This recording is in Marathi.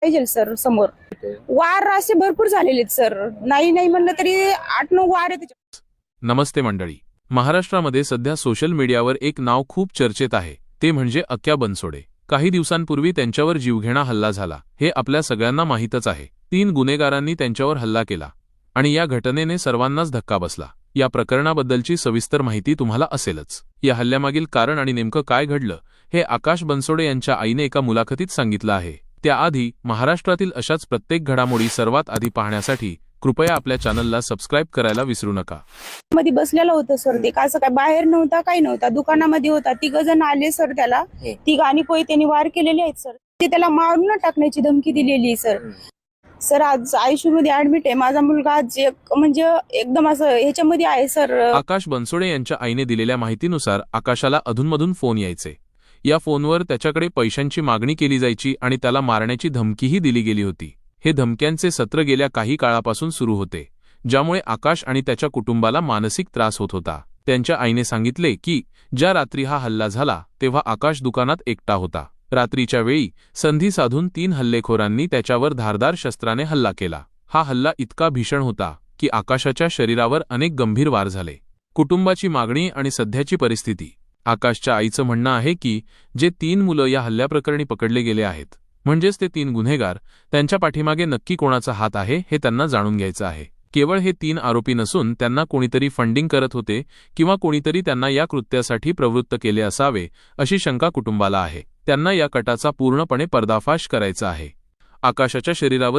पाहिजे सर समोर. वार असे भरपूर झालेले आहेत सर. नाही नाही म्हणलं तरी 8-9 वार आहेत. नमस्ते मंडळी. महाराष्ट्रामध्ये सध्या सोशल मीडियावर एक नाव खूप चर्चेत आहे, ते म्हणजे अक्या बनसोडे. काही दिवसांपूर्वी त्यांच्यावर जीवघेणा हल्ला झाला, हे आपल्या सगळ्यांना माहीतच आहे. 3 गुन्हेगारांनी त्यांच्यावर हल्ला केला आणि या घटनेने सर्वांनाच धक्का बसला. या प्रकरणाबद्दलची सविस्तर माहिती तुम्हाला असेलच. या हल्ल्यामागील कारण आणि नेमकं काय घडलं हे आकाश बनसोडे यांच्या आईने एका मुलाखतीत सांगितलं आहे. त्याआधी महाराष्ट्रातील अशाच प्रत्येक घडामोडी सर्वात आधी पाहण्यासाठी कृपया आपल्या चॅनलला सबस्क्राइब करायला विसरू नका. मध्ये बसलेलं होतं सर. ते असं काय बाहेर नव्हता, काही नव्हता, दुकानामध्ये होता. 3 जण आले सर. त्याला 3 आणि त्यांनी वार केलेले आहेत सर. ते त्याला मारून टाकण्याची धमकी दिलेली सर. सर आज आयसीयू मध्ये ऍडमिट आहे. माझा मुलगा आज म्हणजे एकदम असं ह्याच्यामध्ये आहे सर. आकाश बनसोडे यांच्या आईने दिलेल्या माहितीनुसार आकाशाला अधूनमधून फोन यायचे. या फोनवर त्याच्याकडे पैशांची मागणी केली जायची आणि त्याला मारण्याची धमकीही दिली गेली होती. हे धमक्यांचे सत्र गेल्या काही काळापासून सुरू होते, ज्यामुळे आकाश आणि त्याच्या कुटुंबाला मानसिक त्रास होत होता. त्यांच्या आईने सांगितले की ज्या रात्री हा हल्ला झाला तेव्हा आकाश दुकानात एकटा होता. रात्रीच्या वेळी संधी साधून 3 हल्लेखोरांनी त्याच्यावर धारदार शस्त्राने हल्ला केला. हा हल्ला इतका भीषण होता की आकाशाच्या शरीरावर अनेक गंभीर वार झाले. कुटुंबाची मागणी आणि सध्याची परिस्थिती. आकाशच्या आईचं म्हणणं आहे की जे 3 मुलं या हल्ल्याप्रकरणी पकडले गेले आहेत, म्हणजेच ते 3 गुन्हेगार, त्यांच्या पाठीमागे नक्की कोणाचा हात आहे हे त्यांना जाणून घ्यायचं आहे. केवळ हे 3 आरोपी नसून त्यांना कोणीतरी फंडिंग करत होते किंवा कोणीतरी त्यांना या कृत्यासाठी प्रवृत्त केले असावे, अशी शंका कुटुंबाला आहे. त्यांना या कटाचा पूर्णपणे पर्दाफाश करायचा आहे. आकाशाच्या शरीरावर